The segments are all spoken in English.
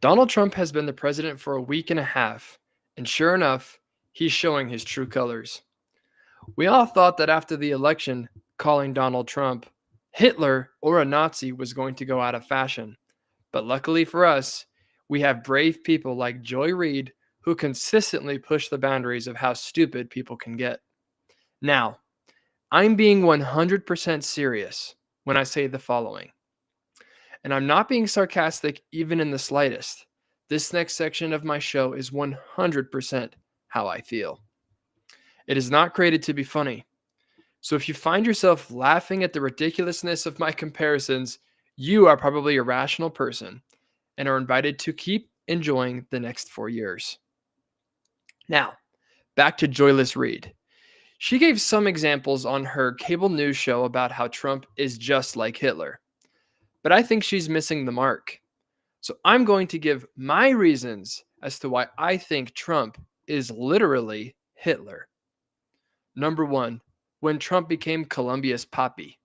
Donald Trump has been the president for a week and a half, and sure enough, he's showing his true colors. We all thought that after the election, calling Donald Trump Hitler or a Nazi was going to go out of fashion. But luckily for us, we have brave people like Joy Reid who consistently push the boundaries of how stupid people can get. Now, I'm being 100% serious when I say the following. And I'm not being sarcastic even in the slightest. This next section of my show is 100% how I feel. It is not created to be funny. So if you find yourself laughing at the ridiculousness of my comparisons, you are probably a rational person and are invited to keep enjoying the next 4 years. Now, back to Joyless Reid. She gave some examples on her cable news show about how Trump is just like Hitler. But I think she's missing the mark. So I'm going to give my reasons as to why I think Trump is literally Hitler. Number one, when Trump became Colombia's poppy.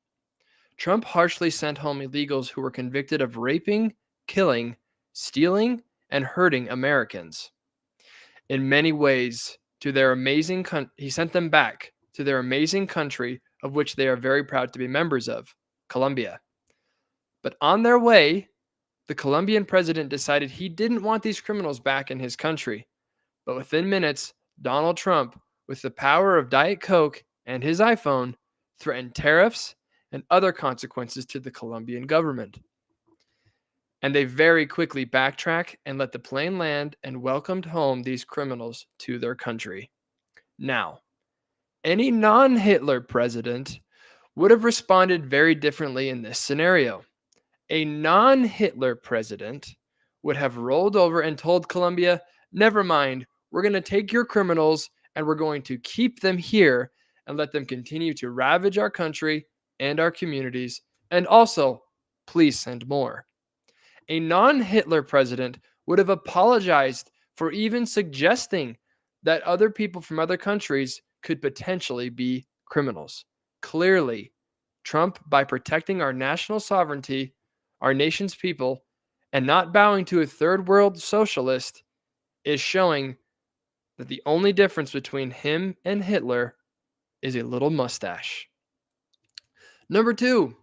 Trump harshly sent home illegals who were convicted of raping, killing, stealing, and hurting Americans. In many ways, he sent them back to their amazing country of which they are very proud to be members of, Colombia. But on their way, the Colombian president decided he didn't want these criminals back in his country. But within minutes, Donald Trump, with the power of Diet Coke and his iPhone, threatened tariffs and other consequences to the Colombian government. And they very quickly backtracked and let the plane land and welcomed home these criminals to their country. Now, any non-Hitler president would have responded very differently in this scenario. A non-Hitler president would have rolled over and told Colombia, never mind, we're going to take your criminals and we're going to keep them here and let them continue to ravage our country and our communities, and also, please send more. A non-Hitler president would have apologized for even suggesting that other people from other countries could potentially be criminals. Clearly, Trump, by protecting our national sovereignty, our nation's people, and not bowing to a third world socialist, is showing that the only difference between him and Hitler is a little mustache. Number two,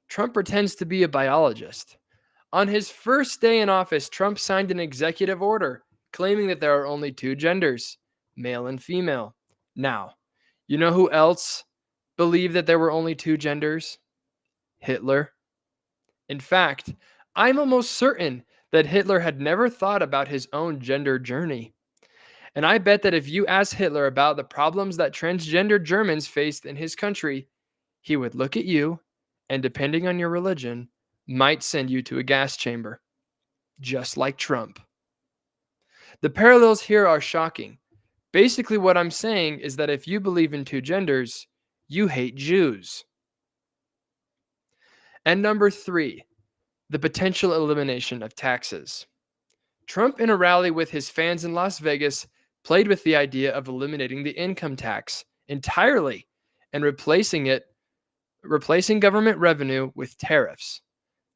Trump pretends to be a biologist. On his first day in office, Trump signed an executive order claiming that there are only two genders, male and female. Now, you know who else believed that there were only two genders? Hitler. In fact, I'm almost certain that Hitler had never thought about his own gender journey. And I bet that if you asked Hitler about the problems that transgender Germans faced in his country, he would look at you and, depending on your religion, might send you to a gas chamber, just like Trump. The parallels here are shocking. Basically, what I'm saying is that if you believe in two genders, you hate Jews. And number three, the potential elimination of taxes. Trump, in a rally with his fans in Las Vegas, played with the idea of eliminating the income tax entirely and replacing government revenue with tariffs.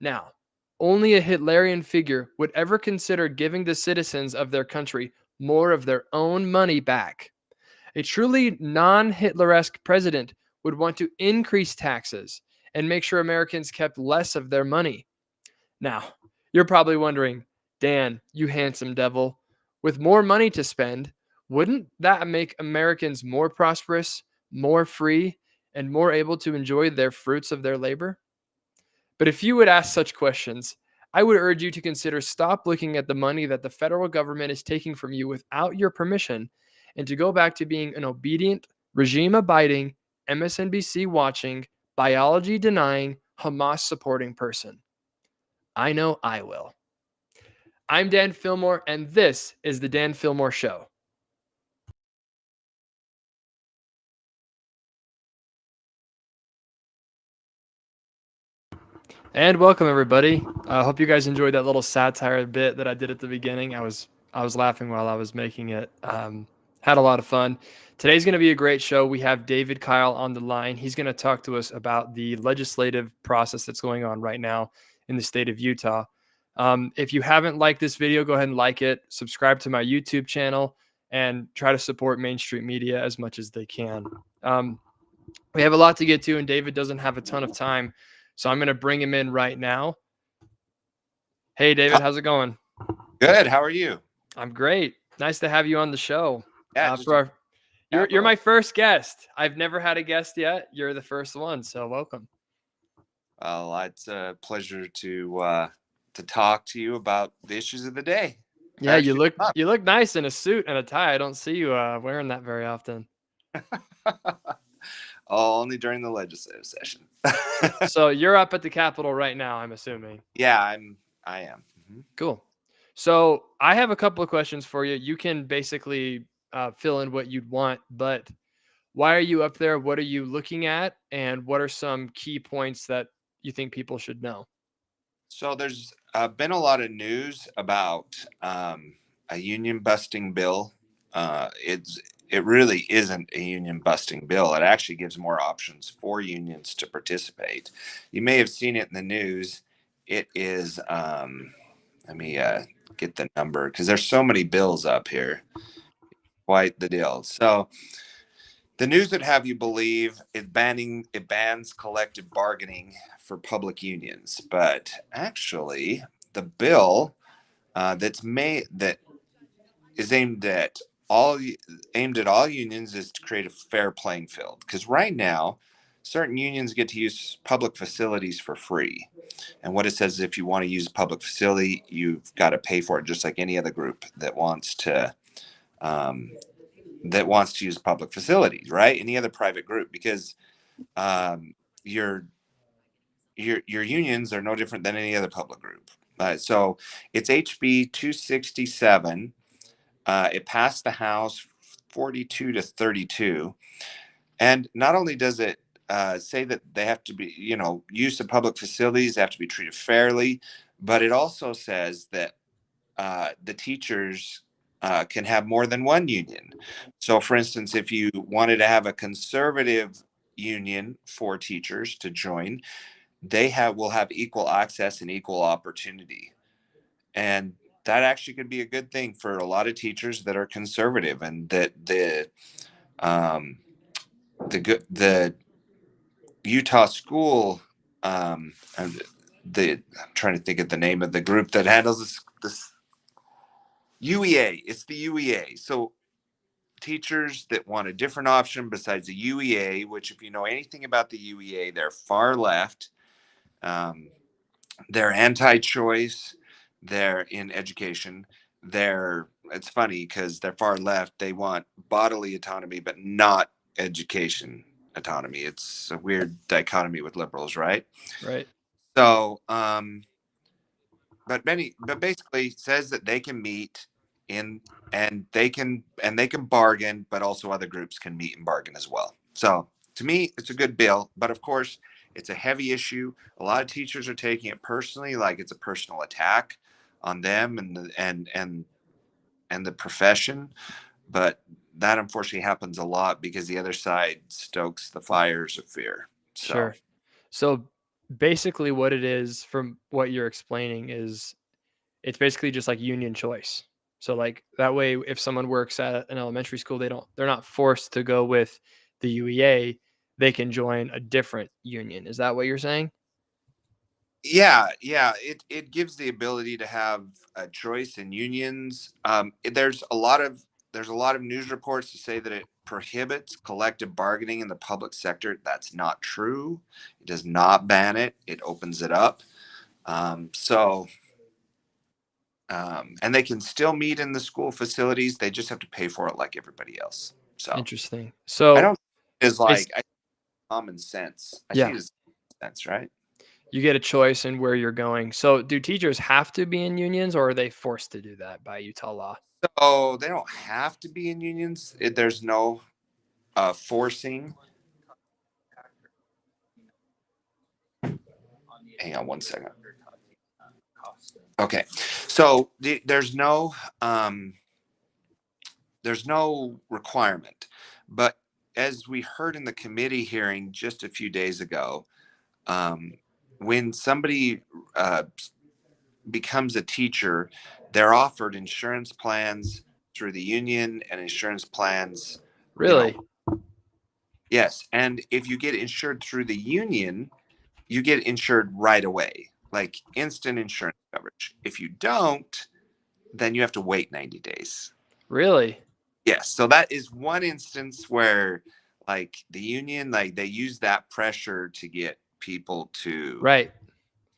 Now, only a Hitlerian figure would ever consider giving the citizens of their country more of their own money back. A truly non-Hitler-esque president would want to increase taxes and make sure Americans kept less of their money. Now, you're probably wondering, Dan, you handsome devil, with more money to spend, wouldn't that make Americans more prosperous, more free, and more able to enjoy their fruits of their labor? But if you would ask such questions, I would urge you to consider stop looking at the money that the federal government is taking from you without your permission and to go back to being an obedient, regime-abiding, MSNBC-watching, biology-denying, Hamas-supporting person. I know I will. I'm Dan Fillmore, and this is The Dan Fillmore Show. And welcome, everybody. I hope you guys enjoyed that little satire bit that I did at the beginning. I was laughing while I was making it. Had a lot of fun. Today's going to be a great show. We have David Kyle on the line. He's going to talk to us about the legislative process that's going on right now in the state of Utah. If you haven't liked this video, go ahead and like it, subscribe to my YouTube channel, and try to support Main Street Media as much as they can. We have a lot to get to, and David doesn't have a ton of time, so I'm going to bring him in right now. Hey, David, how's it going? Good. How are you? I'm great. Nice to have you on the show. Yeah, You're my first guest. I've never had a guest yet. You're the first one, so welcome. Well, it's a pleasure to talk to you about the issues of the day. Yeah, you look nice in a suit and a tie. I don't see you wearing that very often. Only during the legislative session. So you're up at the Capitol right now, I'm assuming. Yeah, I am. Mm-hmm. Cool. So I have a couple of questions for you. You can basically fill in what you'd want, but why are you up there? What are you looking at? And what are some key points that you think people should know? So there's been a lot of news about a union busting bill. It really isn't a union busting bill. It actually gives more options for unions to participate. You may have seen it in the news. It is, let me get the number because there's so many bills up here. Quite the deal. So the news would have you believe it bans collective bargaining for public unions, but actually the bill that is aimed at all unions is to create a fair playing field, because right now certain unions get to use public facilities for free, and what it says is if you want to use a public facility, you've got to pay for it, just like any other group that wants to um, use public facilities, right? Any other private group, because your unions are no different than any other public group. So it's HB 267. It passed the House 42 to 32. And not only does it say that they have to be, use of public facilities, they have to be treated fairly, but it also says that the teachers can have more than one union. So, for instance, if you wanted to have a conservative union for teachers to join, will have equal access and equal opportunity, and that actually could be a good thing for a lot of teachers that are conservative, and that the Utah school and I'm trying to think of the name of the group that handles this UEA. It's the UEA. So teachers that want a different option besides the UEA, which, if you know anything about the UEA, they're far left. They're anti-choice. They're in education. It's funny because they're far left. They want bodily autonomy, but not education autonomy. It's a weird dichotomy with liberals, right? Right. So, but basically says that they can meet and they can bargain, but also other groups can meet and bargain as well. So to me, it's a good bill, but of course, it's a heavy issue. A lot of teachers are taking it personally, like it's a personal attack on them and the profession. But that unfortunately happens a lot because the other side stokes the fires of fear. So. Sure. So basically what it is, from what you're explaining, is it's basically just like union choice. So like that way, if someone works at an elementary school, they're not forced to go with the UEA. They can join a different union. Is that what you're saying? Yeah. It gives the ability to have a choice in unions. There's a lot of news reports to say that it prohibits collective bargaining in the public sector. That's not true. It does not ban it. It opens it up. And they can still meet in the school facilities. They just have to pay for it like everybody else. So Interesting. So I don't is like common sense. I see it as sense, right? You get a choice in where you're going. So do teachers have to be in unions, or are they forced to do that by Utah law? So they don't have to be in unions. There's no forcing. Hang on one second. Okay. So there's no requirement. But as we heard in the committee hearing just a few days ago, when somebody becomes a teacher, they're offered insurance plans through the union and insurance plans, you know. Really? Yes, and if you get insured through the union, you get insured right away, like instant insurance coverage. If you don't, then you have to wait 90 days. Really? Yes, so that is one instance where like the union, like they use that pressure to get people Right.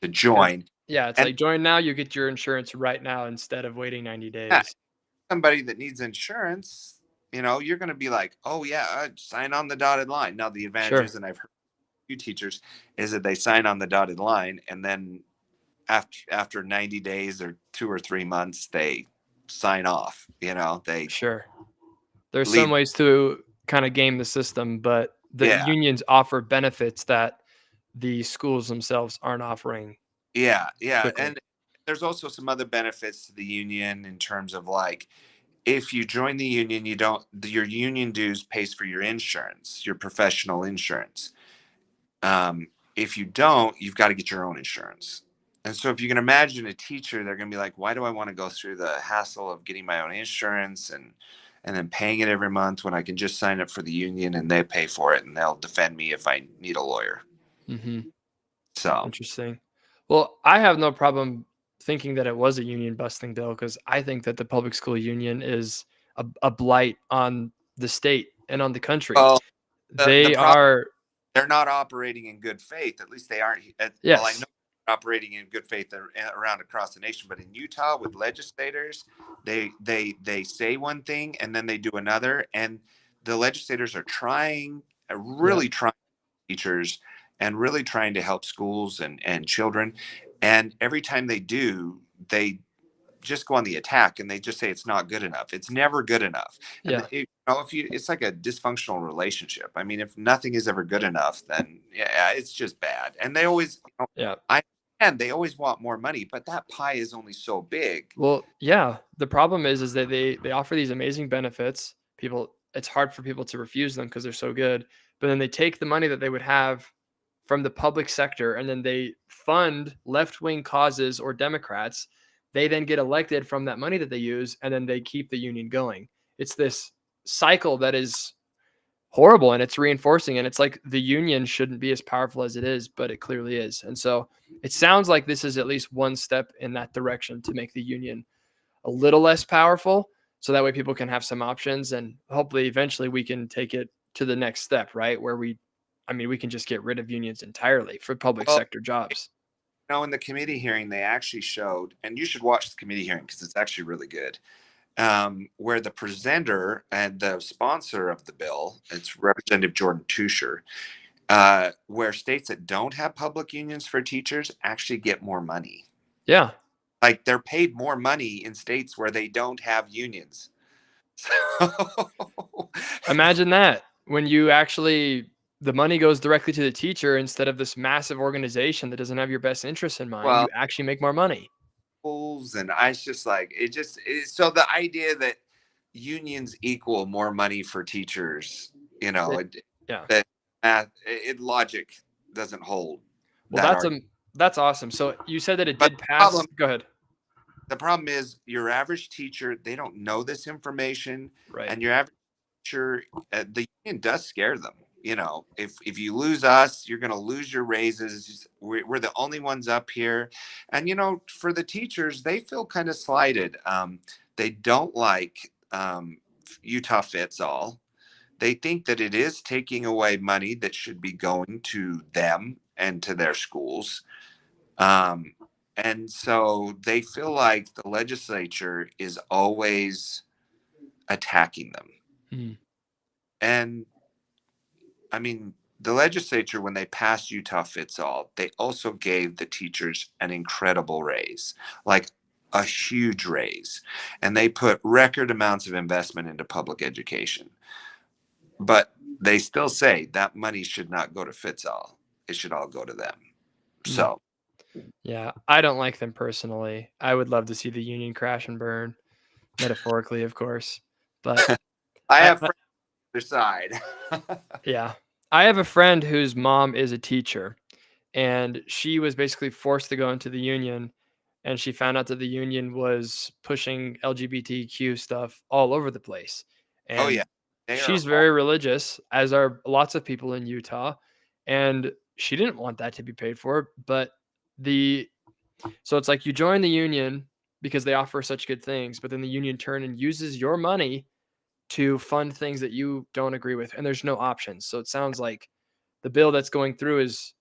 to 'Cause join. yeah, it's And like join now, you get your insurance right now instead of waiting 90 yeah, days. somebody that needs insurance, you're going to be like, oh yeah, sign on the dotted line. Now the advantage Sure. is, and I've heard a few teachers, is that they sign on the dotted line, and then after 90 days or 2 or 3 months, they sign off. They Sure. There's some leave. ways to kind of game the system, but the Yeah, unions offer benefits that the schools themselves aren't offering yeah, quickly. and there's also some other benefits to the union in terms of like, if you join the union, you don't your union dues pays for your insurance, your professional insurance. If you don't, you've got to get your own insurance. And so if you can imagine a teacher, they're going to be like, why do I want to go through the hassle of getting my own insurance and then paying it every month when I can just sign up for the union and they pay for it and they'll defend me if I need a lawyer. Mhm. So, Interesting. Well, I have no problem thinking that it was a union busting bill because I think that the public school union is a blight on the state and on the country. well, the They problem, are they're not operating in good faith. At least they aren't. Well, I know yes. they're operating in good faith around across the nation, but in Utah with legislators, they say one thing and then they do another, and the legislators are trying, Yep. really trying teachers and really trying to help schools and children. And every time they do, they just go on the attack and they just say it's not good enough. It's never good enough. And Yeah. if you, it's like a dysfunctional relationship. I mean, if nothing is ever good enough, then yeah, it's just bad. And they always, Yeah. I and they always want more money, but that pie is only so big. Well, yeah. The problem is that they offer these amazing benefits. People, it's hard for people to refuse them because they're so good. But then they take the money that they would have from the public sector and then they fund left-wing causes or Democrats. They then get elected from that money that they use and then they keep the union going. It's this cycle that is horrible and it's reinforcing, and it's like the union shouldn't be as powerful as it is, but it clearly is. And so it sounds like this is at least one step in that direction to make the union a little less powerful so that way people can have some options, and hopefully eventually we can take it to the next step, right, where we can just get rid of unions entirely for public Well, sector jobs. in the committee hearing, they actually showed, and you should watch the committee hearing because it's actually really good. Where the presenter and the sponsor of the bill, it's Representative Jordan Tusher, where states that don't have public unions for teachers actually get more money. Yeah. Like they're paid more money in states where they don't have unions. So, Imagine that, when you actually the money goes directly to the teacher instead of this massive organization that doesn't have your best interests in mind, you well, actually make more money. schools and I just like so the idea that unions equal more money for teachers, It, yeah. that math, logic doesn't hold Well, that argument. that's awesome. So you said that it But did pass. Go ahead. the problem is your average teacher, they don't know this information, Right. and your average teacher, the union does scare them. If you lose us, you're going to lose your raises. We're the only ones up here, and for the teachers, they feel kind of slighted. They don't like Utah fits all. They think that it is taking away money that should be going to them and to their schools. Um, and so they feel like the legislature is always attacking them. Mhm. And I mean, the legislature, when they passed Utah Fits All, they also gave the teachers an incredible raise, like a huge raise. And they put record amounts of investment into public education. But they still say that money should not go to Fits All. It should all go to them. Mm. So Yeah, I don't like them personally. I would love to see the union crash and burn, metaphorically, of course. But I I, have friends on the other side. yeah, I have a friend whose mom is a teacher, and she was basically forced to go into the union and she found out that the union was pushing LGBTQ stuff all over the place. Oh yeah, And they are she's all. very religious, as are lots of people in Utah, and she didn't want that to be paid for. But the so it's like you join the union because they offer such good things, but then the union turn and uses your money to fund things that you don't agree with, and there's no options. So it sounds like the bill that's going through is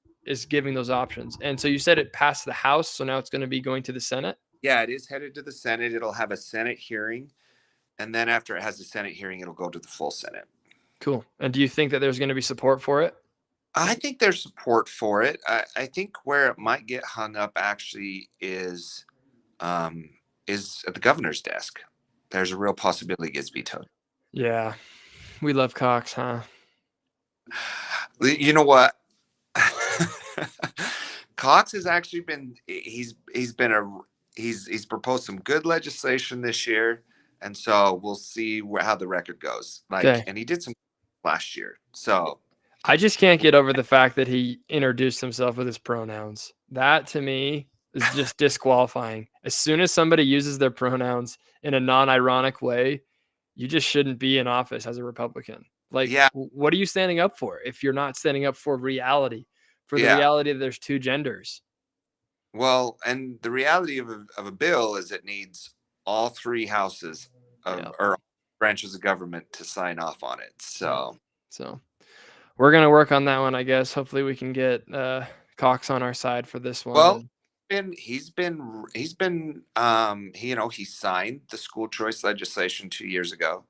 giving those options. And so you said it passed the House, so now it's going to be going to the Senate. Yeah, it is headed to the Senate. It'll have a Senate hearing, and then after it has the Senate hearing, it'll go to the full Senate. Cool. And do you think that there's going to be support for it? I think there's support for it. I think where it might get hung up actually um, is at the governor's desk. There's a real possibility it gets vetoed. Yeah, we love Cox, huh? You know what? Cox has actually been he's proposed some good legislation this year, and so we'll see how the record goes. Okay. And he did some last year, so I just can't get over the fact that he introduced himself with his pronouns. That to me is just disqualifying. As soon as somebody uses their pronouns in a non-ironic way, you just shouldn't be in office as a Republican. Like, yeah, what are you standing up for if you're not standing up for reality, for the yeah. reality that there's two genders? Well, and the reality of a bill is it needs all three houses Yeah. or branches of government to sign off on it. Yeah. So, So we're gonna work on that one, I guess. Hopefully, we can get Cox on our side for this one. well, And he signed the school choice legislation 2 years ago.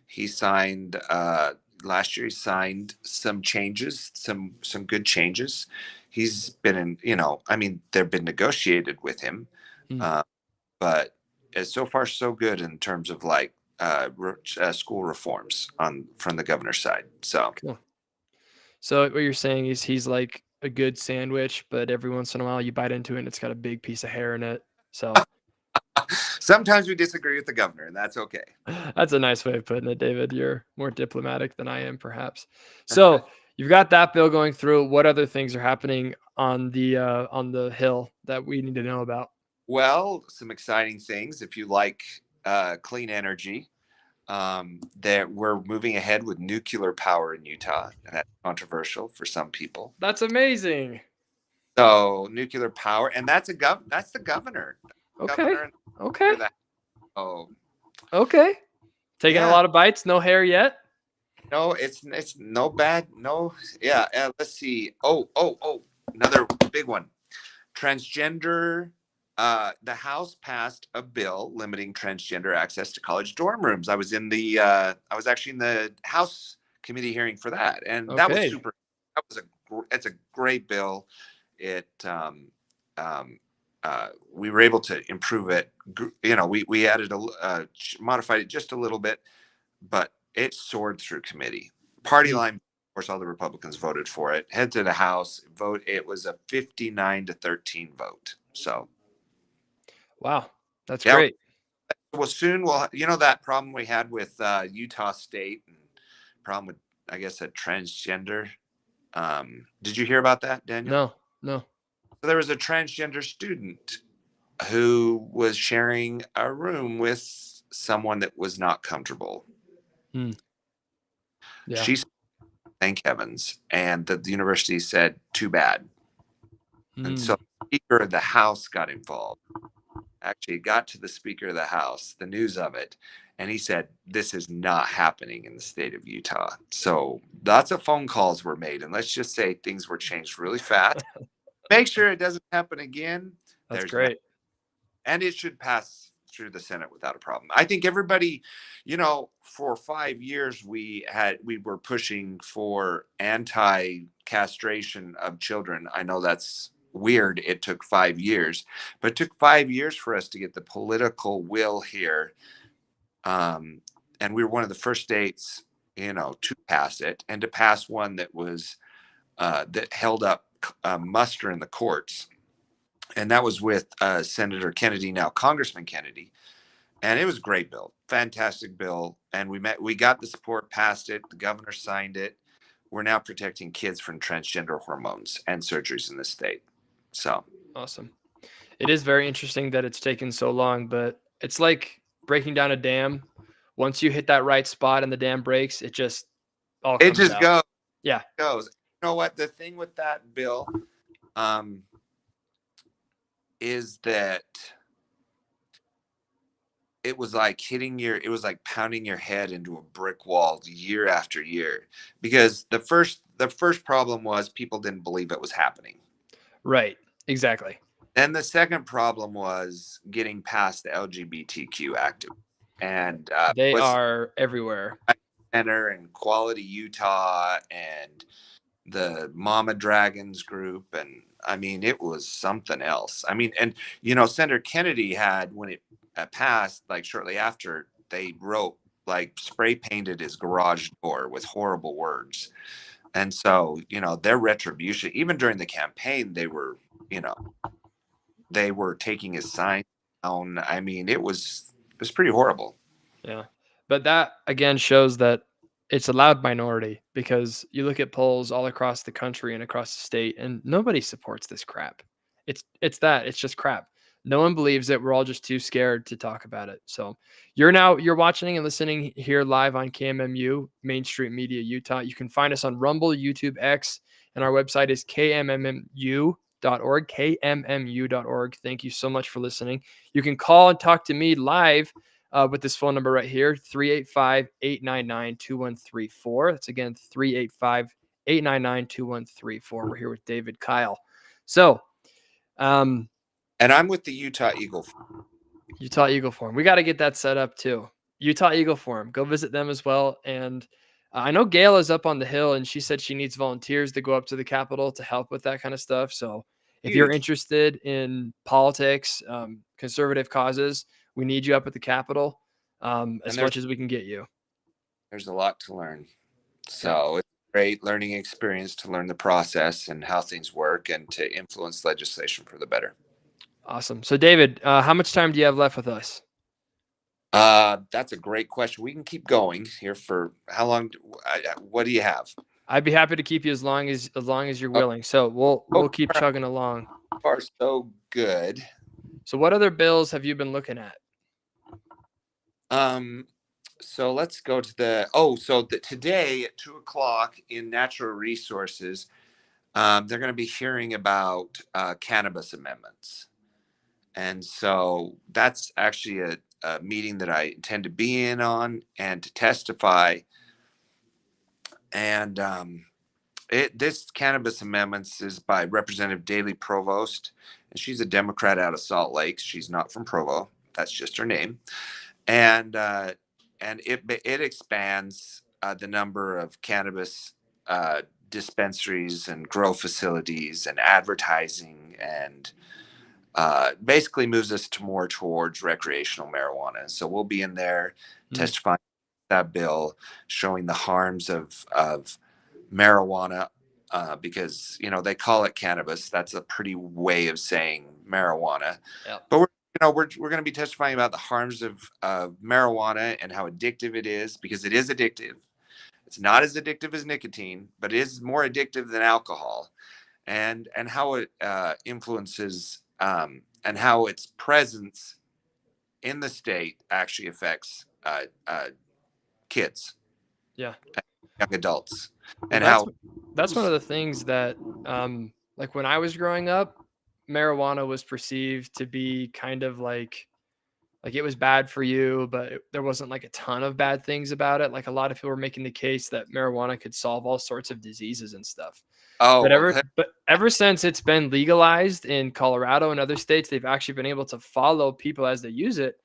He signed last year. He signed some changes, some good changes. He's been in, I mean, they've been negotiated with him, Hmm. uh, but so far so good in terms of like school reforms on from the governor's side. So Cool. So what you're saying is he's like a good sandwich, but every once in a while you bite into it and it's got a big piece of hair in it. So sometimes we disagree with the governor, and that's okay. that's a nice way of putting it, David. You're more diplomatic than I am, perhaps. So you've got that bill going through. What other things are happening on the Hill that we need to know about? Well, some exciting things if you like clean energy. That we're moving ahead with nuclear power in Utah, and that's controversial for some people. That's amazing. So nuclear power, and that's the governor, Okay. governor, Okay. and that. Oh Okay. Taking a yeah, lot of bites, no hair yet. no, it's no bad, no, yeah. Let's see. Oh, another big one. Transgender. The House passed a bill limiting transgender access to college dorm rooms. I was actually in the House committee hearing for that, and that was Okay. super. It's a great bill. It we were able to improve it. We added modified it just a little bit, but it soared through committee. Party Hmm. line, of course, all the Republicans voted for it. Head to the House vote. It was a 59-13 vote. So Wow. That's yeah, great. well, soon that problem we had with Utah State and problem with, I guess, a transgender. Did you hear about that, Daniel? No, no. So there was a transgender student who was sharing a room with someone that was not comfortable. Hmm. Yeah. She said, thank heavens, and the university said, too bad. And Hmm. so the Speaker of the House got involved. Actually, it got to the Speaker of the House, the news of it, and he said, this is not happening in the state of Utah. So lots of phone calls were made, and let's just say things were changed really fast. Make sure it doesn't happen again. That's There's great. and it should pass through the Senate without a problem. I think everybody, for 5 years we were pushing for anti-castration of children. I know that's weird. It took 5 years, but it took 5 years for us to get the political will here. And we were one of the first states, to pass it and to pass one that was that held up muster in the courts, and that was with Senator Kennedy, now Congressman Kennedy, and it was a great bill, fantastic bill, and we got the support, passed it, the governor signed it. We're now protecting kids from transgender hormones and surgeries in the state. So Awesome. It is very interesting that it's taken so long, but it's like breaking down a dam. Once you hit that right spot and the dam breaks, it just all It comes just out. Yeah. goes. You know what? The thing with that bill, um, is that it was like pounding your head into a brick wall year after year, because the first problem was people didn't believe it was happening. Right. Exactly. Then the second problem was getting past the LGBTQ active, and They was are everywhere. Center and Quality Utah and the Mama Dragons group, and I mean it was something else. I mean, and Senator Kennedy had, when it passed, like shortly after, they wrote, like, spray painted his garage door with horrible words. And so, their retribution, even during the campaign, you know they were taking his sign down. I mean, it was pretty horrible. Yeah. But that again shows that it's a loud minority, because you look at polls all across the country and across the state and nobody supports this crap. It's just crap. No one believes it. We're all just too scared to talk about it. So you're watching and listening here live on KMMU, Main Street Media Utah. You can find us on Rumble, YouTube, X, and our website is kmmu.org, kmmu.org. Thank you so much for listening. You can call and talk to me live with this phone number right here, 385-899-2134. That's again 385-899-2134. We're here with David Kyle. So, And I'm with the Utah Eagle. Utah Eagle Forum. We got to get that set up too. Utah Eagle Forum. Go visit them as well. And I know Gail is up on the Hill, and she said she needs volunteers to go up to the Capitol to help with that kind of stuff. So if you're Huge. interested in politics, conservative causes, we need you up at the Capitol as much as we can get you. There's a lot to learn. So it's a great learning experience to learn the process and how things work and to influence legislation for the better. Awesome. So David, how much time do you have left with us? That's a great question. We can keep going here for how long? What do you have? I'd be happy to keep you as long as you're willing. So we'll keep chugging along. So far, so good. So what other bills have you been looking at? So let's go to today at 2:00 in Natural Resources, they're going to be hearing about cannabis amendments. And so that's actually a meeting that I intend to be in on and to testify. And this cannabis amendments is by Representative Daley Provost, and she's a Democrat out of Salt Lake. She's not from Provo. That's just her name. And it expands the number of cannabis dispensaries and grow facilities and advertising, and basically moves us to more towards recreational marijuana. So we'll be in there testifying that bill, showing the harms of marijuana, because they call it cannabis. That's a pretty way of saying marijuana. Yep. But we're going to be testifying about the harms of marijuana and how addictive it is, because it is addictive. It's not as addictive as nicotine, but it is more addictive than alcohol, and how it influences, and how its presence in the state actually affects kids, Yeah. young adults, and that's one of the things that like when I was growing up, marijuana was perceived to be kind of like it was bad for you, but there wasn't like a ton of bad things about it. Like a lot of people were making the case that marijuana could solve all sorts of diseases and stuff. But ever since it's been legalized in Colorado and other states, they've actually been able to follow people as they use it,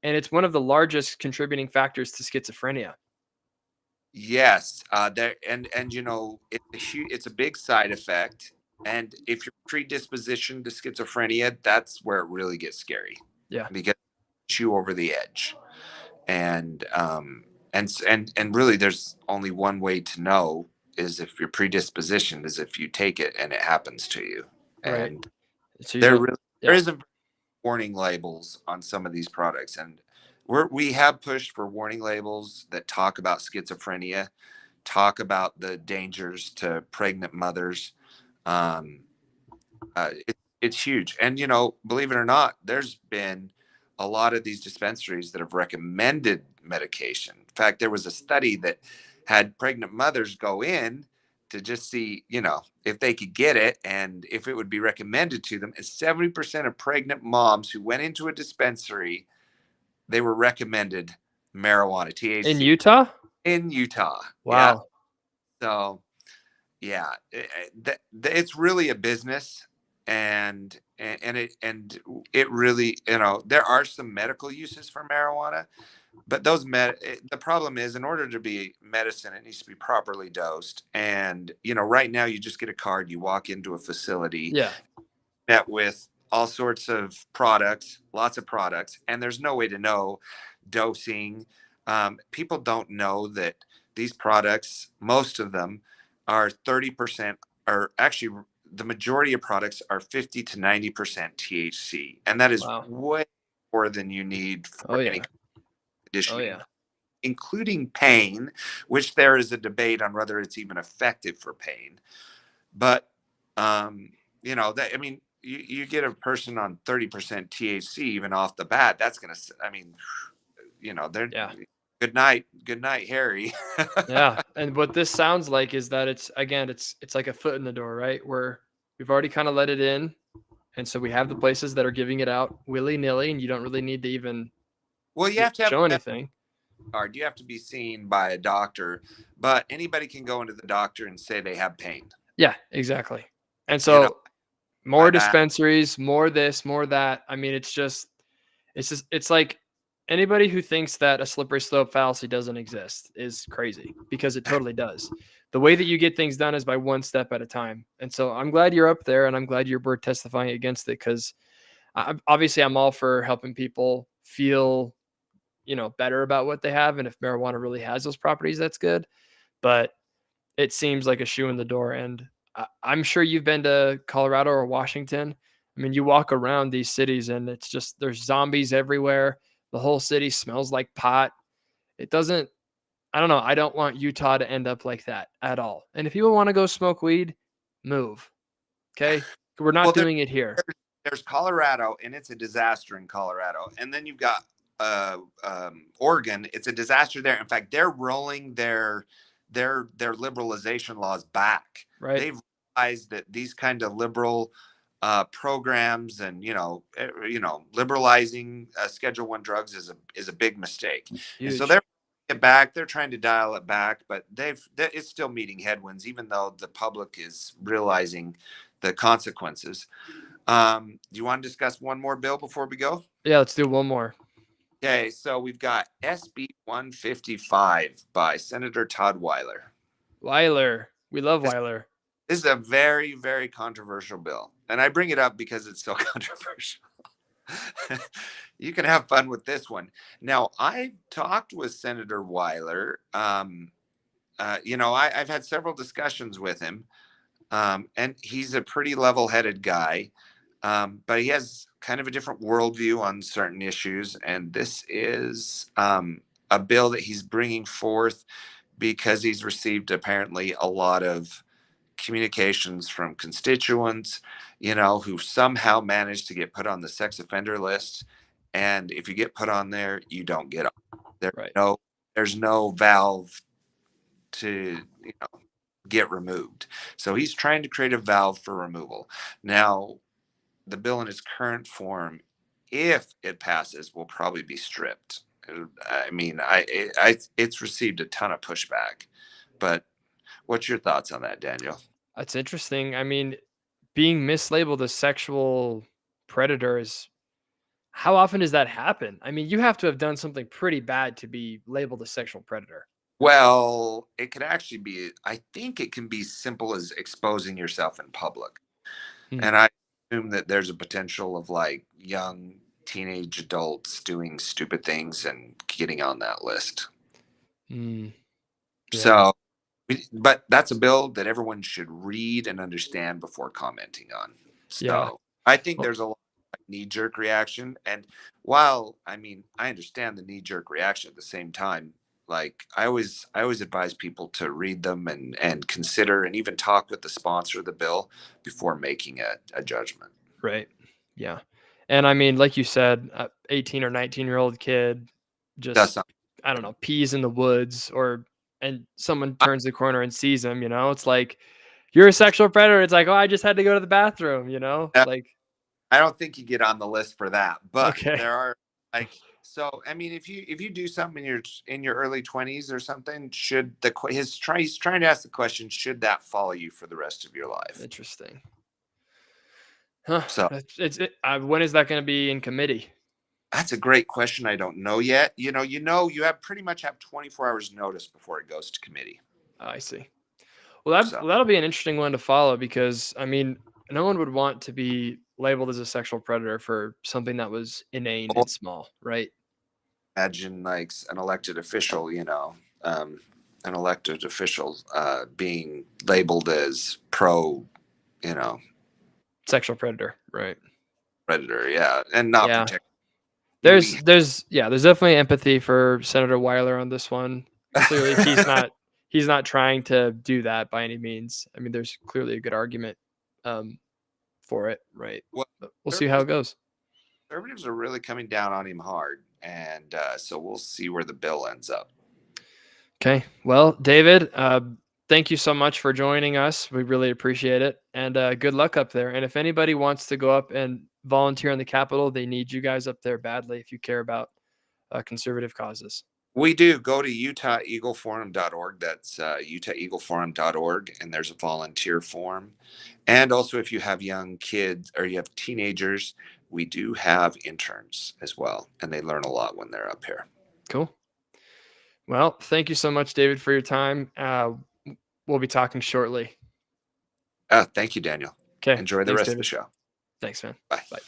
and it's one of the largest contributing factors to schizophrenia. Yes, it's a big side effect, and if you're predispositioned to schizophrenia, that's where it really gets scary. Yeah. Because it puts you over the edge, and really, there's only one way to know is if you're predispositioned, is if you take it and it happens to you. Right. And So there isn't warning labels on some of these products, and we have pushed for warning labels that talk about schizophrenia, talk about the dangers to pregnant mothers. It's huge. And, you know, believe it or not, there's been a lot of these dispensaries that have recommended medication. In fact, there was a study that had pregnant mothers go in to just see, you know, if they could get it and if it would be recommended to them. And 70% of pregnant moms who went into a dispensary, they were recommended marijuana, In THC, Utah? in Utah. Yeah. Wow. So yeah, it's really a business, and it really, you know, there are some medical uses for marijuana, but the problem is, in order to be medicine, it needs to be properly dosed. And you know, right now you just get a card, you walk into a facility Yeah. met with all sorts of products, lots of products, and there's no way to know dosing. People don't know that these products, most of them, are 30%, or actually, the majority of products are 50 to 90% THC. And that is Wow. way more than you need Oh for any yeah. kind of Oh conditioning, yeah. including pain, which there is a debate on whether it's even effective for pain. But you know, that, I mean, you get a person on 30% THC even off the bat, that's gonna, I mean, you know, they're Yeah. good night, Harry. Yeah. And what this sounds like is that it's again, it's like a foot in the door, right? Where we've already kind of let it in. And so we have the places that are giving it out willy-nilly, and you don't really need to even Well, you have to have show a medical anything. card. You have to be seen by a doctor, but anybody can go into the doctor and say they have pain. Yeah, exactly. And You know, so more I've asked. dispensaries, more this, more that. I mean, it's like anybody who thinks that a slippery slope fallacy doesn't exist is crazy, because it totally does. The way that you get things done is by one step at a time. And so I'm glad you're up there, and I'm glad you're testifying against it, because obviously I'm all for helping people feel, better about what they have. And if marijuana really has those properties, that's good. But it seems like a shoe in the door. And I'm sure you've been to Colorado or Washington. I mean, you walk around these cities and it's just, there's zombies everywhere. The whole city smells like pot. It doesn't, I don't know. I don't want Utah to end up like that at all. And if people want to go smoke weed, move. Okay. We're not Well, doing it here. there's Colorado, and it's a disaster in Colorado. And then you've got Oregon. It's a disaster there. In fact, they're rolling their liberalization laws back. Right. They've realized that these kind of liberal programs, and liberalizing Schedule One drugs is a big mistake. And so Huge. they're it back. They're trying to dial it back, but it's still meeting headwinds, even though the public is realizing the consequences. Do you want to discuss one more bill before we go? Yeah. Let's do one more. Okay, so we've got SB 155 by Senator Todd Weiler. Weiler. We love Weiler. This is a very, very controversial bill. And I bring it up because it's so controversial. You can have fun with this one. Now, I talked with Senator Weiler. I've had several discussions with him, and he's a pretty level headed guy. But he has kind of a different worldview on certain issues. And this is a bill that he's bringing forth because he's received apparently a lot of communications from constituents, who somehow managed to get put on the sex offender list. And if you get put on there, you don't get on. Right. There's no valve to, get removed. So he's trying to create a valve for removal. Now, the bill in its current form, if it passes, will probably be stripped. I mean, it's received a ton of pushback, but what's your thoughts on that, Daniel? That's interesting. I mean, being mislabeled a sexual predator is, how often does that happen? I mean, you have to have done something pretty bad to be labeled a sexual predator. Well, it could actually be, I think it can be simple as exposing yourself in public. Hmm. And I assume that there's a potential of like young teenage adults doing stupid things and getting on that list. Hmm. Yeah. So, but that's a bill that everyone should read and understand before commenting on. So Yeah. I think Well, there's a lot of knee-jerk reaction. And while I mean I understand the knee-jerk reaction, at the same time, like I always advise people to read them and consider and even talk with the sponsor of the bill before making a judgment. Right. Yeah. And I mean, like you said, 18 or 19-year-old kid Does just, something. I don't know, pees in the woods and someone I, turns the corner and sees him, it's like you're a sexual predator. It's like, oh, I just had to go to the bathroom, like, I don't think you get on the list for that, but okay. there are like so. I mean, if you do something in your early 20s or something, should he's trying to ask the question, should that follow you for the rest of your life? Interesting. Huh. So When is that going to be in committee? that's a great question. I don't know yet. You have pretty much have 24 hours notice before it goes to committee. Oh, I see. Well, So that'll be an interesting one to follow because I mean, no one would want to be labeled as a sexual predator for something that was inane well, and small, right? imagine like an elected official, an elected official being labeled as pro, you know, Sexual predator, right? predator, yeah, and not Yeah. protect There's beauty. there's yeah, there's definitely empathy for Senator Weiler on this one. Clearly, he's not trying to do that by any means. I mean, there's clearly a good argument um, for it, right? Well, But we'll see how conservatives, it goes. conservatives are really coming down on him hard, and so we'll see where the bill ends up. Okay. Well, David, thank you so much for joining us. We really appreciate it. And good luck up there. And if anybody wants to go up and volunteer in the Capitol, they need you guys up there badly if you care about conservative causes. We do go to utaheagleforum.org. That's utaheagleforum.org, and there's a volunteer form. And also, if you have young kids or you have teenagers, we do have interns as well, and they learn a lot when they're up here. Cool. Well, thank you so much, David, for your time. We'll be talking shortly. Thank you, Daniel. Okay. Enjoy the Thanks, rest David. of the show. Thanks, man. Bye. Bye.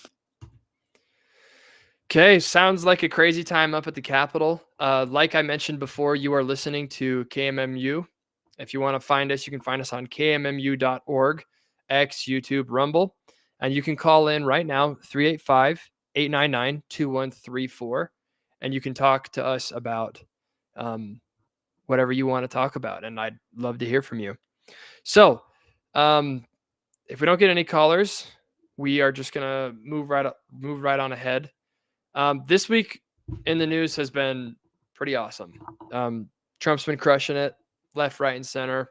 Okay, sounds like a crazy time up at the Capitol. Like I mentioned before, you are listening to KMMU. If you want to find us, you can find us on kmmu.org, X, YouTube, Rumble. And you can call in right now, 385-899-2134. And you can talk to us about whatever you want to talk about. And I'd love to hear from you. So if we don't get any callers, we are just going to move right on ahead. This week in the news has been pretty awesome. Trump's been crushing it left, right, and center.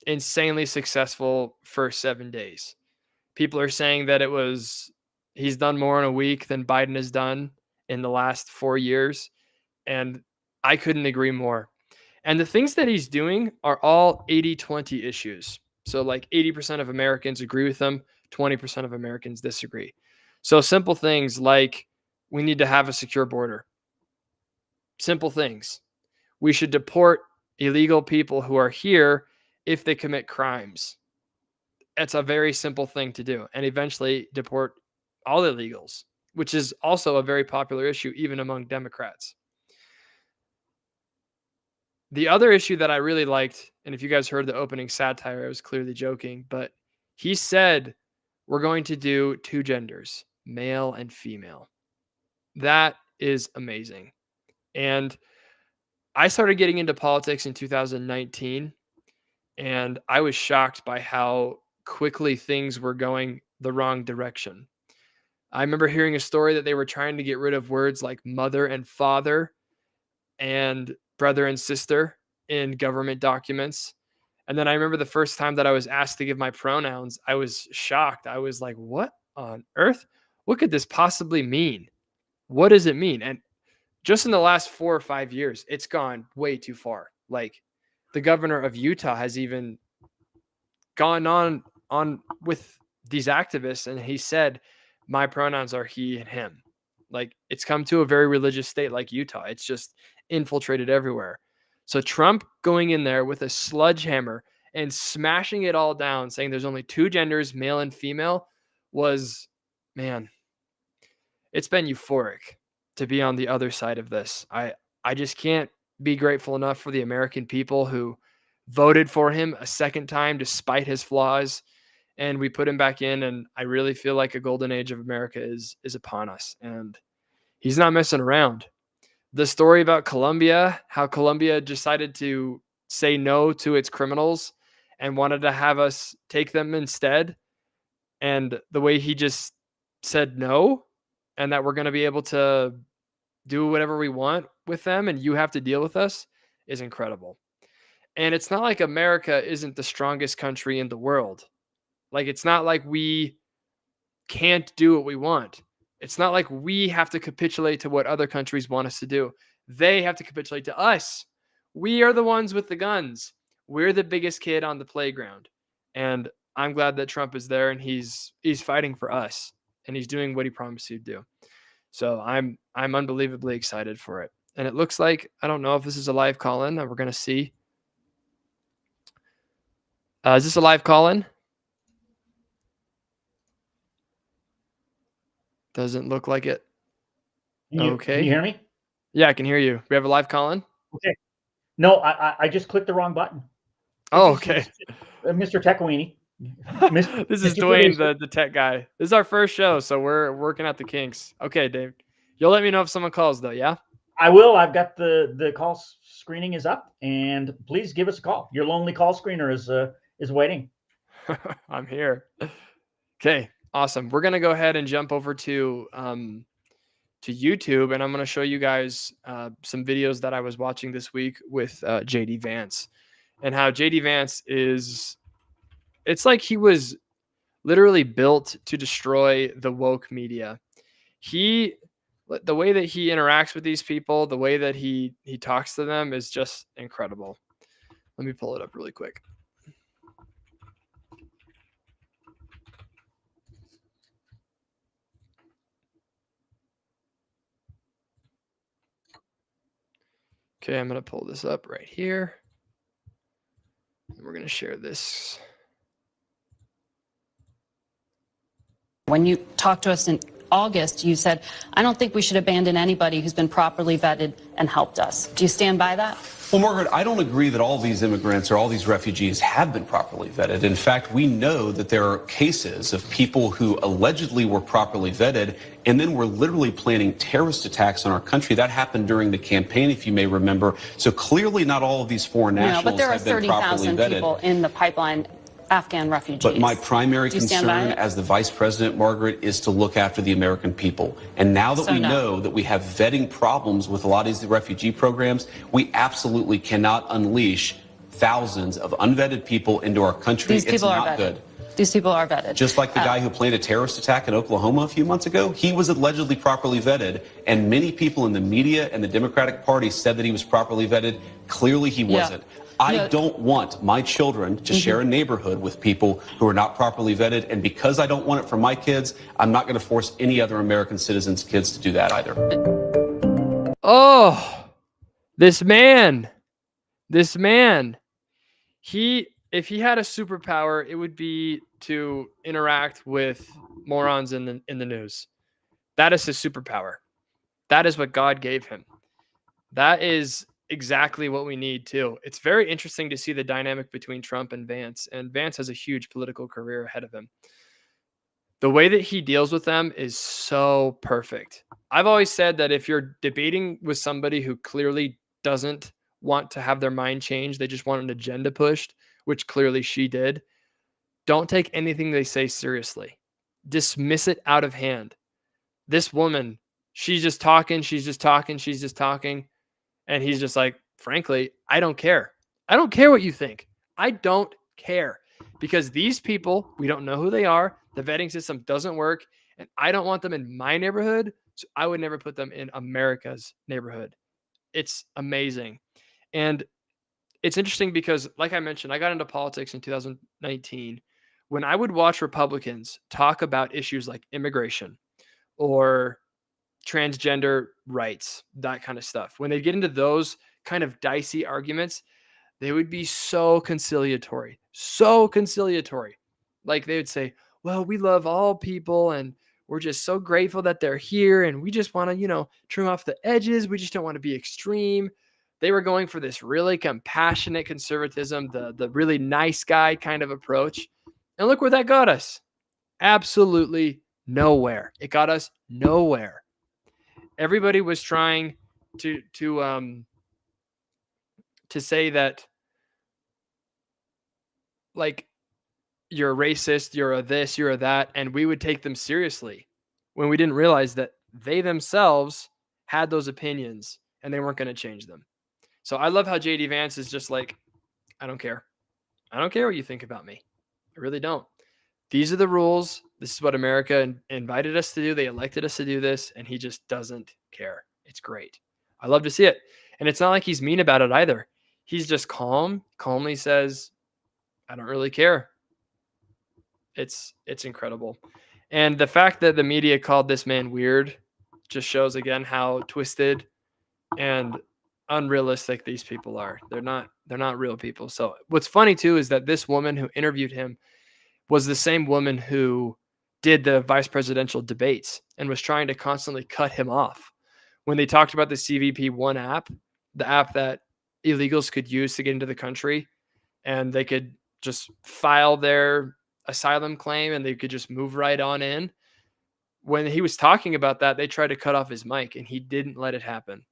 Insanely successful first 7 days. People are saying that he's done more in a week than Biden has done in the last 4 years. And I couldn't agree more. And the things that he's doing are all 80-20 issues. So like 80% of Americans agree with him, 20% of Americans disagree. So simple things like we need to have a secure border. Simple things. We should deport illegal people who are here if they commit crimes. It's a very simple thing to do. And eventually deport all illegals, which is also a very popular issue even among Democrats. The other issue that I really liked, and if you guys heard the opening satire, I was clearly joking, but he said we're going to do 2 genders, male and female. That is amazing. And I started getting into politics in 2019, and I was shocked by how quickly things were going the wrong direction. I remember hearing a story that they were trying to get rid of words like mother and father and brother and sister in government documents. And then I remember the first time that I was asked to give my pronouns, I was shocked. I was like, what on earth? What could this possibly mean? What does it mean? And just in the last 4 or 5 years, it's gone way too far. Like the governor of Utah has even gone on with these activists, and he said, my pronouns are he and him. Like it's come to a very religious state like Utah. It's just infiltrated everywhere. So Trump going in there with a sledgehammer and smashing it all down, saying there's only 2 genders, male and female, was, man, it's been euphoric to be on the other side of this. I just can't be grateful enough for the American people who voted for him a second time despite his flaws, and we put him back in, and I really feel like a golden age of America is upon us, and he's not messing around. The story about Colombia, how Colombia decided to say no to its criminals and wanted to have us take them instead. And the way he just said no, and that we're going to be able to do whatever we want with them and you have to deal with us, is incredible. And it's not like America isn't the strongest country in the world. Like, it's not like we can't do what we want. It's not like we have to capitulate to what other countries want us to do. They have to capitulate to us. We are the ones with the guns. We're the biggest kid on the playground. And I'm glad that Trump is there and he's fighting for us and he's doing what he promised he'd do. So I'm unbelievably excited for it. And it looks like, I don't know if this is a live call-in that we're going to see. Is this a live call-in? Doesn't look like it. Okay. Can you hear me? Yeah, I can hear you. We have a live call-in? Okay. No, I just clicked the wrong button. Oh, okay. Mr. Techweenie. This is Dwayne, the tech guy. This is our first show, so we're working out the kinks. Okay, Dave. You'll let me know if someone calls, though, yeah? I will. I've got the call screening is up, and please give us a call. Your lonely call screener is waiting. I'm here. Okay, awesome. We're gonna go ahead and jump over to YouTube, and I'm gonna show you guys some videos that I was watching this week with JD Vance, and how JD Vance is. It's like he was literally built to destroy the woke media. The way that he interacts with these people, the way that he talks to them is just incredible. Let me pull it up really quick. Okay, I'm going to pull this up right here. And we're going to share this. When you talked to us in August, you said, I don't think we should abandon anybody who's been properly vetted and helped us. Do you stand by that? Well, Margaret, I don't agree that all these immigrants or all these refugees have been properly vetted. In fact, we know that there are cases of people who allegedly were properly vetted and then were literally planning terrorist attacks on our country. That happened during the campaign, if you may remember. So clearly not all of these foreign nationals but there are have been properly 30,000 vetted. people in the pipeline, Afghan refugees. But my primary Do you stand by concern it? as the vice president, Margaret, is to look after the American people. And now that we know that we have vetting problems with a lot of these refugee programs, we absolutely cannot unleash thousands of unvetted people into our country. These people it's are not vetted. good. These people are vetted. Just like the guy who planned a terrorist attack in Oklahoma a few months ago, he was allegedly properly vetted, and many people in the media and the Democratic Party said that he was properly vetted. Clearly he wasn't. I don't want my children to share a neighborhood with people who are not properly vetted, and because I don't want it for my kids, I'm not going to force any other American citizens' kids to do that either. Oh, this man, if he had a superpower, it would be to interact with morons in the news. That is his superpower. That is what God gave him. That is exactly what we need too. It's very interesting to see the dynamic between Trump and Vance has a huge political career ahead of him. The way that he deals with them is so perfect. I've always said that if you're debating with somebody who clearly doesn't want to have their mind changed, they just want an agenda pushed, which clearly she did, don't take anything they say seriously. Dismiss it out of hand. This woman, she's just talking. And he's just like, frankly, I don't care. I don't care what you think. I don't care. Because these people, we don't know who they are. The vetting system doesn't work. And I don't want them in my neighborhood. So I would never put them in America's neighborhood. It's amazing. And it's interesting because, like I mentioned, I got into politics in 2019. When I would watch Republicans talk about issues like immigration or transgender rights, that kind of stuff, when they get into those kind of dicey arguments, they would be so conciliatory. Like they would say, well, we love all people and we're just so grateful that they're here and we just want to, trim off the edges. We just don't want to be extreme. They were going for this really compassionate conservatism, the really nice guy kind of approach. And look where that got us. Absolutely nowhere. It got us nowhere. Everybody was trying to say that, like, you're a racist, you're a this, you're a that, and we would take them seriously when we didn't realize that they themselves had those opinions and they weren't going to change them. So I love how JD Vance is just like, I don't care. I don't care what you think about me. I really don't. These are the rules. This is what America invited us to do. They elected us to do this, and he just doesn't care. It's great. I love to see it. And it's not like he's mean about it either. He's just calmly says, I don't really care. It's incredible. And the fact that the media called this man weird just shows again how twisted and unrealistic these people are. They're not real people. So what's funny too is that this woman who interviewed him was the same woman who did the vice presidential debates and was trying to constantly cut him off. When they talked about the CBP-1 app, the app that illegals could use to get into the country, and they could just file their asylum claim and they could just move right on in. When he was talking about that, they tried to cut off his mic and he didn't let it happen.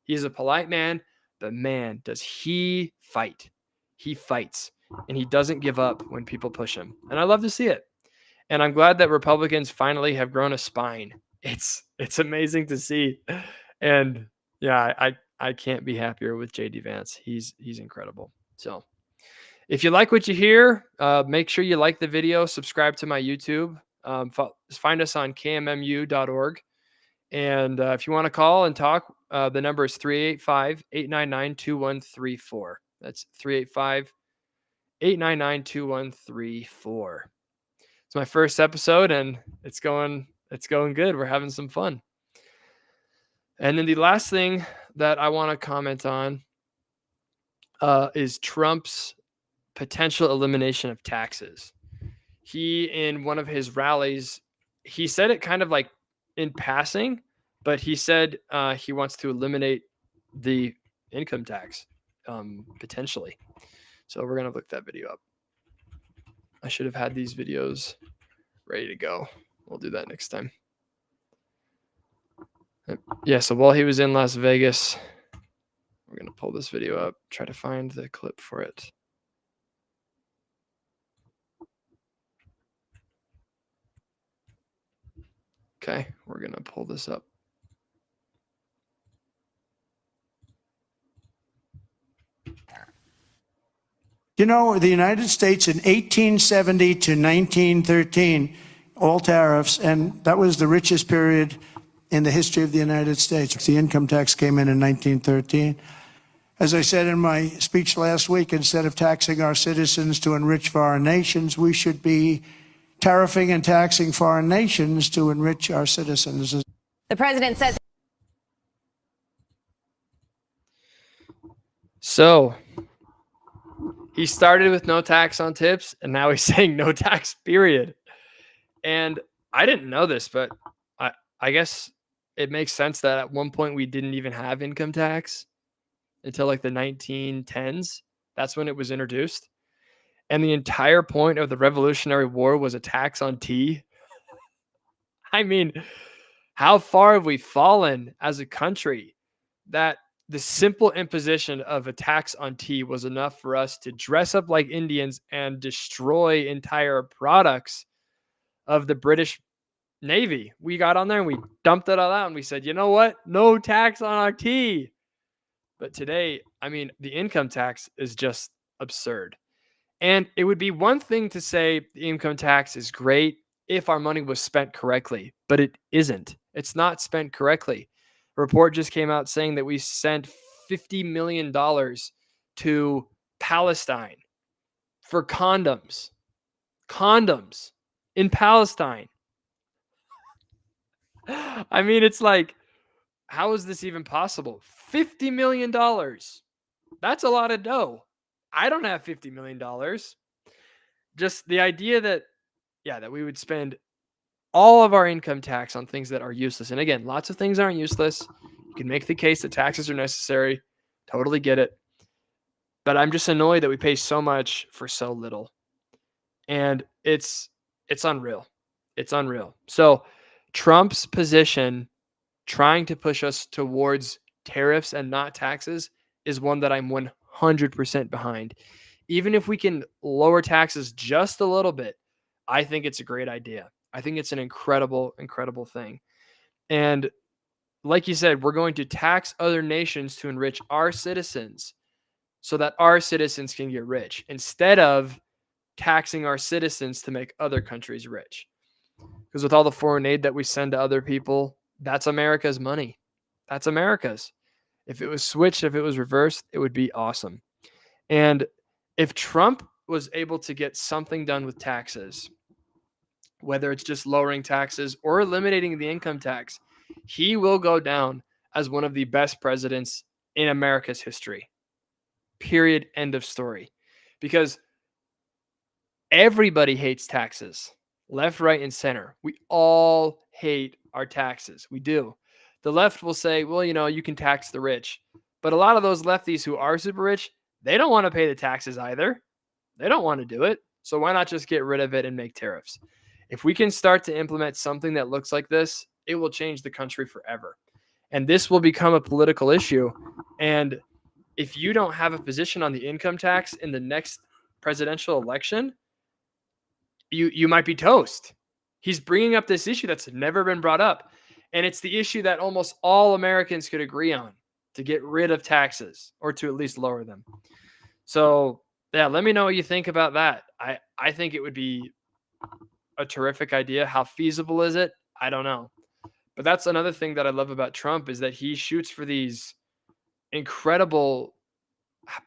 He's a polite man, but man, does he fight. He fights and he doesn't give up when people push him. And I love to see it. And I'm glad that Republicans finally have grown a spine. It's amazing to see. And yeah, I can't be happier with JD Vance. He's incredible. So if you like what you hear, make sure you like the video, subscribe to my YouTube, find us on kmmu.org. And if you want to call and talk, the number is 385-899-2134. That's 385-899-2134. It's my first episode and it's going good. We're having some fun. And then the last thing that I want to comment on is Trump's potential elimination of taxes. He, in one of his rallies, he said it kind of like in passing, but he said he wants to eliminate the income tax potentially. So we're going to look that video up. I should have had these videos ready to go. We'll do that next time. Yeah, so while he was in Las Vegas, we're going to pull this video up, try to find the clip for it. Okay, we're going to pull this up. You know, the United States in 1870 to 1913, all tariffs, and that was the richest period in the history of the United States. The income tax came in 1913. As I said in my speech last week, instead of taxing our citizens to enrich foreign nations, we should be tariffing and taxing foreign nations to enrich our citizens. The president says. So he started with no tax on tips, and now he's saying no tax, period. And I didn't know this, but I guess it makes sense that at one point we didn't even have income tax until like the 1910s. That's when it was introduced. And the entire point of the Revolutionary War was a tax on tea. I mean, how far have we fallen as a country that the simple imposition of a tax on tea was enough for us to dress up like Indians and destroy entire products of the British Navy? We got on there and we dumped it all out and we said, you know what? No tax on our tea. But today, I mean, the income tax is just absurd. And it would be one thing to say the income tax is great if our money was spent correctly, but it isn't. It's not spent correctly. A report just came out saying that we sent $50 million to Palestine for condoms. Condoms in Palestine. I mean, it's like, how is this even possible? $50 million. That's a lot of dough. I don't have $50 million. Just the idea that we would spend all of our income tax on things that are useless. And again, lots of things aren't useless. You can make the case that taxes are necessary. Totally get it. But I'm just annoyed that we pay so much for so little. And it's unreal. It's unreal. So Trump's position, trying to push us towards tariffs and not taxes, is one that I'm 100% behind. Even if we can lower taxes just a little bit, I think it's a great idea. I think it's an incredible, incredible thing. And like you said, we're going to tax other nations to enrich our citizens so that our citizens can get rich instead of taxing our citizens to make other countries rich. Because with all the foreign aid that we send to other people, that's America's money. That's America's. If it was switched, if it was reversed, it would be awesome. And if Trump was able to get something done with taxes, whether it's just lowering taxes or eliminating the income tax, he will go down as one of the best presidents in America's history. Period. End of story. Because everybody hates taxes, left, right, and center. We all hate our taxes. We do. The left will say, well, you can tax the rich. But a lot of those lefties who are super rich, they don't want to pay the taxes either. They don't want to do it. So why not just get rid of it and make tariffs? If we can start to implement something that looks like this, it will change the country forever. And this will become a political issue. And if you don't have a position on the income tax in the next presidential election, you might be toast. He's bringing up this issue that's never been brought up. And it's the issue that almost all Americans could agree on, to get rid of taxes or to at least lower them. So, yeah, let me know what you think about that. I think it would be a terrific idea. How feasible is it? I don't know. But that's another thing that I love about Trump is that he shoots for these incredible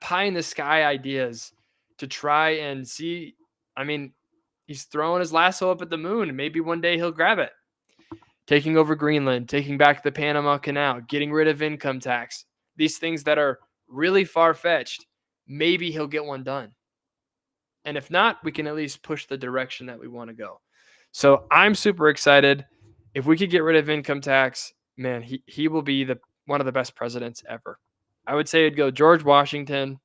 pie in the sky ideas to try and see. I mean, he's throwing his lasso up at the moon. Maybe one day he'll grab it. Taking over Greenland, taking back the Panama Canal, getting rid of income tax. These things that are really far-fetched, maybe he'll get one done. And if not, we can at least push the direction that we want to go. So I'm super excited. If we could get rid of income tax, man, he will be one of the best presidents ever. I would say it'd go George Washington,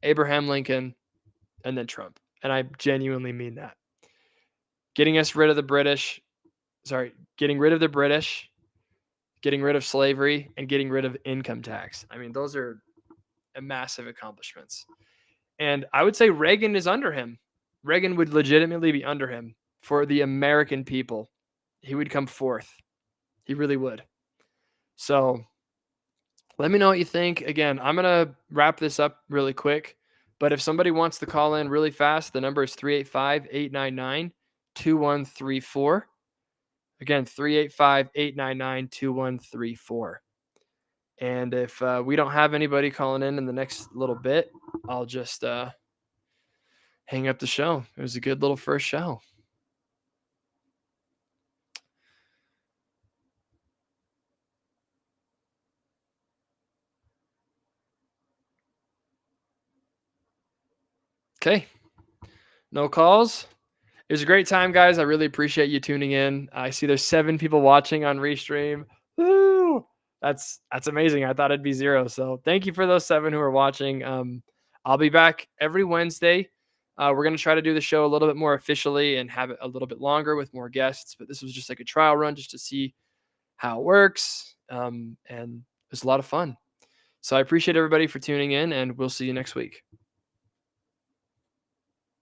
Abraham Lincoln, and then Trump. And I genuinely mean that. Getting rid of the British, getting rid of slavery, and getting rid of income tax. I mean, those are massive accomplishments. And I would say Reagan is under him. Reagan would legitimately be under him for the American people. He would come fourth. He really would. So let me know what you think. Again, I'm going to wrap this up really quick. But if somebody wants to call in really fast, the number is 385-899-2134. Again, 385-899-2134. And if we don't have anybody calling in the next little bit, I'll just hang up the show. It was a good little first show. Okay. No calls. It was a great time, guys. I really appreciate you tuning in. I see there's 7 people watching on Restream. Woo! That's amazing. I thought it'd be 0. So thank you for those 7 who are watching. I'll be back every Wednesday. We're going to try to do the show a little bit more officially and have it a little bit longer with more guests. But this was just like a trial run just to see how it works. And it was a lot of fun. So I appreciate everybody for tuning in, and we'll see you next week.